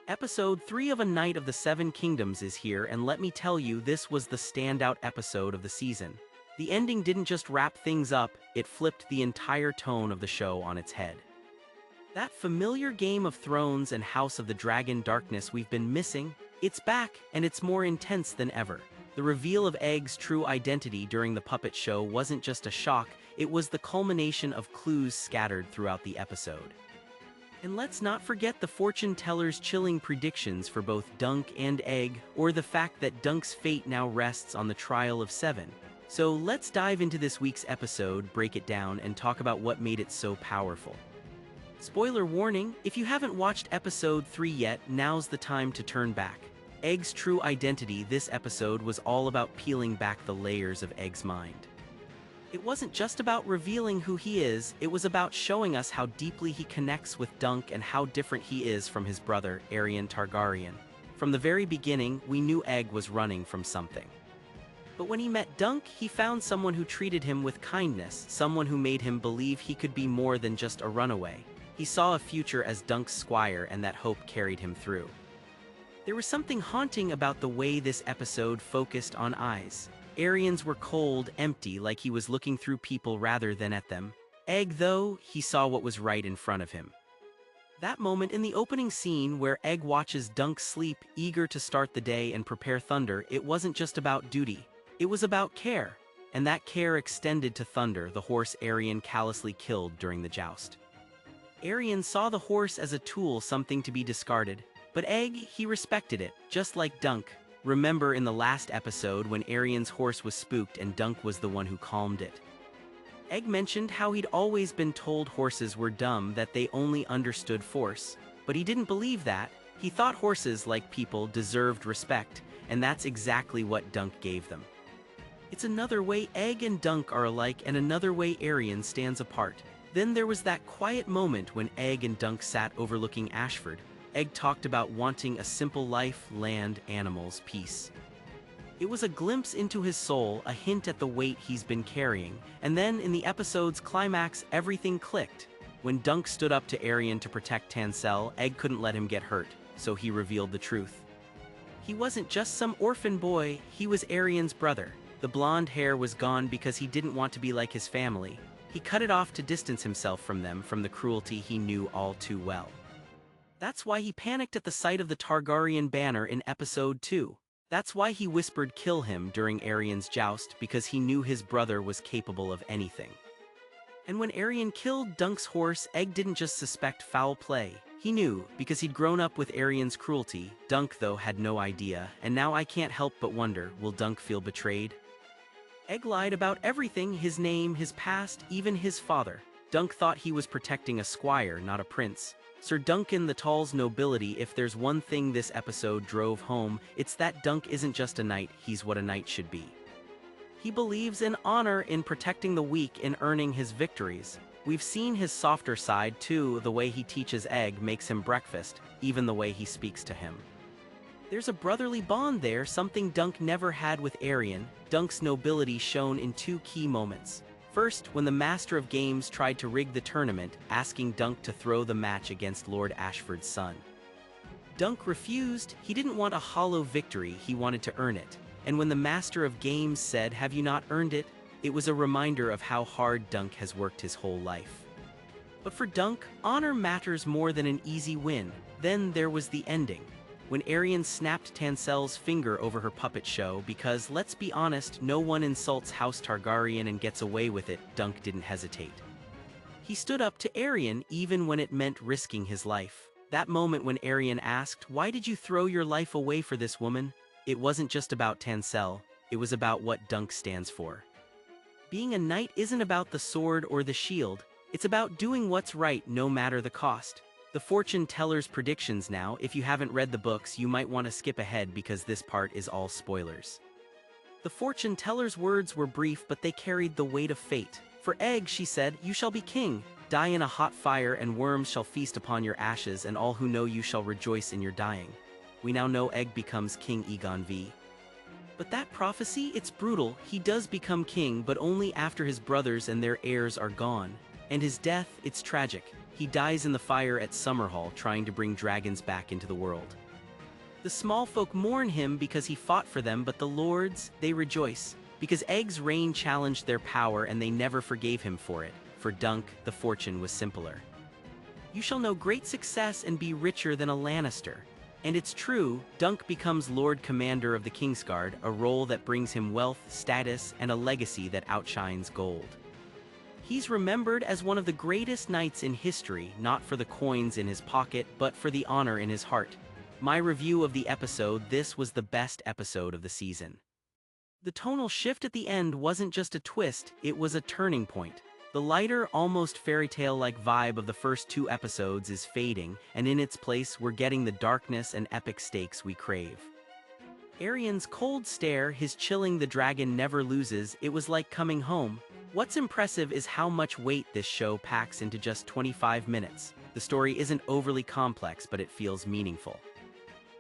Episode 3 of A Night of the Seven Kingdoms is here, and let me tell you, this was the standout episode of the season. The ending didn't just wrap things up, it flipped the entire tone of the show on its head. That familiar Game of Thrones and House of the Dragon darkness we've been missing, it's back, and it's more intense than ever. The reveal of Egg's true identity during the puppet show wasn't just a shock, it was the culmination of clues scattered throughout the episode. And let's not forget the fortune teller's chilling predictions for both Dunk and Egg, or the fact that Dunk's fate now rests on the trial of 7. So let's dive into this week's episode, break it down, and talk about what made it so powerful. Spoiler warning, if you haven't watched episode 3 yet, now's the time to turn back. Egg's true identity. This episode was all about peeling back the layers of Egg's mind. It wasn't just about revealing who he is, it was about showing us how deeply he connects with Dunk and how different he is from his brother, Aerion Targaryen. From the very beginning, we knew Egg was running from something. But when he met Dunk, he found someone who treated him with kindness, someone who made him believe he could be more than just a runaway. He saw a future as Dunk's squire, and that hope carried him through. There was something haunting about the way this episode focused on eyes. Aerion's were cold, empty, like he was looking through people rather than at them. Egg, though, he saw what was right in front of him. That moment in the opening scene where Egg watches Dunk sleep, eager to start the day and prepare Thunder, it wasn't just about duty. It was about care. And that care extended to Thunder, the horse Aerion callously killed during the joust. Aerion saw the horse as a tool, something to be discarded. But Egg, he respected it, just like Dunk. Remember in the last episode when Aerion's horse was spooked and Dunk was the one who calmed it. Egg mentioned how he'd always been told horses were dumb, that they only understood force. But he didn't believe that. He thought horses, like people, deserved respect, and that's exactly what Dunk gave them. It's another way Egg and Dunk are alike, and another way Aerion stands apart. Then there was that quiet moment when Egg and Dunk sat overlooking Ashford. Egg talked about wanting a simple life, land, animals, peace. It was a glimpse into his soul, a hint at the weight he's been carrying, and then in the episode's climax, everything clicked. When Dunk stood up to Aerion to protect Tansel, Egg couldn't let him get hurt, so he revealed the truth. He wasn't just some orphan boy, he was Aerion's brother. The blonde hair was gone because he didn't want to be like his family. He cut it off to distance himself from them, from the cruelty he knew all too well. That's why he panicked at the sight of the Targaryen banner in episode 2. That's why he whispered "kill him" during Aerion's joust, because he knew his brother was capable of anything. And when Aerion killed Dunk's horse, Egg didn't just suspect foul play. He knew, because he'd grown up with Aerion's cruelty. Dunk, though, had no idea, and now I can't help but wonder, will Dunk feel betrayed? Egg lied about everything, his name, his past, even his father. Dunk thought he was protecting a squire, not a prince. Sir Duncan the Tall's nobility. If there's one thing this episode drove home, it's that Dunk isn't just a knight, he's what a knight should be. He believes in honor, in protecting the weak, in earning his victories. We've seen his softer side too, the way he teaches Egg, makes him breakfast, even the way he speaks to him. There's a brotherly bond there, something Dunk never had with Aerion. Dunk's nobility shone in 2 key moments. First, when the Master of Games tried to rig the tournament, asking Dunk to throw the match against Lord Ashford's son. Dunk refused. He didn't want a hollow victory, he wanted to earn it. And when the Master of Games said, "Have you not earned it?" it was a reminder of how hard Dunk has worked his whole life. But for Dunk, honor matters more than an easy win. Then there was the ending. When Aerion snapped Tansel's finger over her puppet show, because, let's be honest, no one insults House Targaryen and gets away with it, Dunk didn't hesitate. He stood up to Aerion even when it meant risking his life. That moment when Aerion asked, "Why did you throw your life away for this woman?" it wasn't just about Tansel, it was about what Dunk stands for. Being a knight isn't about the sword or the shield, it's about doing what's right no matter the cost. The fortune teller's predictions now. If you haven't read the books, you might want to skip ahead because this part is all spoilers. The fortune teller's words were brief, but they carried the weight of fate. For Egg, she said, "You shall be king. Die in a hot fire, and worms shall feast upon your ashes, and all who know you shall rejoice in your dying." We now know Egg becomes King Aegon V. But that prophecy, it's brutal. He does become king, but only after his brothers and their heirs are gone. And his death, it's tragic. He dies in the fire at Summerhall trying to bring dragons back into the world. The small folk mourn him because he fought for them, but the lords, they rejoice. Because Egg's reign challenged their power and they never forgave him for it. For Dunk, the fortune was simpler. You shall know great success and be richer than a Lannister. And it's true, Dunk becomes Lord Commander of the Kingsguard, a role that brings him wealth, status, and a legacy that outshines gold. He's remembered as one of the greatest knights in history, not for the coins in his pocket, but for the honor in his heart. My review of the episode: this was the best episode of the season. The tonal shift at the end wasn't just a twist, it was a turning point. The lighter, almost fairy tale-like vibe of the first 2 episodes is fading, and in its place we're getting the darkness and epic stakes we crave. Aerian's cold stare, his chilling the dragon never loses, it was like coming home. What's impressive is how much weight this show packs into just 25 minutes. The story isn't overly complex, but it feels meaningful.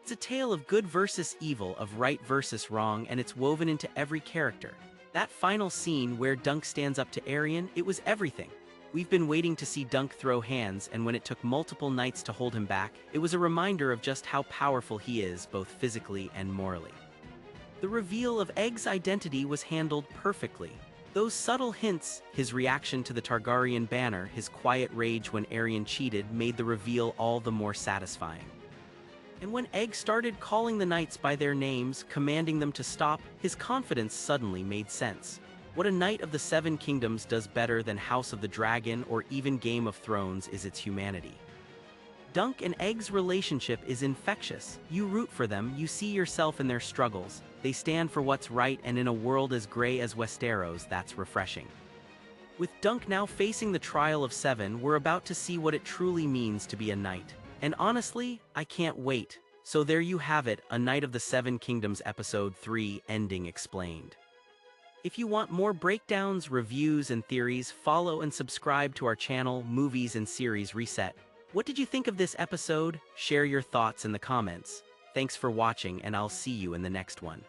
It's a tale of good versus evil, of right versus wrong, and it's woven into every character. That final scene where Dunk stands up to Aerian, it was everything. We've been waiting to see Dunk throw hands, and when it took multiple nights to hold him back, it was a reminder of just how powerful he is, both physically and morally. The reveal of Egg's identity was handled perfectly. Those subtle hints, his reaction to the Targaryen banner, his quiet rage when Aerian cheated, made the reveal all the more satisfying. And when Egg started calling the knights by their names, commanding them to stop, his confidence suddenly made sense. What a Knight of the Seven Kingdoms does better than House of the Dragon or even Game of Thrones is its humanity. Dunk and Egg's relationship is infectious. You root for them, you see yourself in their struggles. They stand for what's right, and in a world as gray as Westeros, that's refreshing. With Dunk now facing the trial of 7, we're about to see what it truly means to be a knight. And honestly, I can't wait. So there you have it, A Knight of the Seven Kingdoms Episode 3, Ending Explained. If you want more breakdowns, reviews, and theories, follow and subscribe to our channel, Movies and Series Reset. What did you think of this episode? Share your thoughts in the comments. Thanks for watching, and I'll see you in the next one.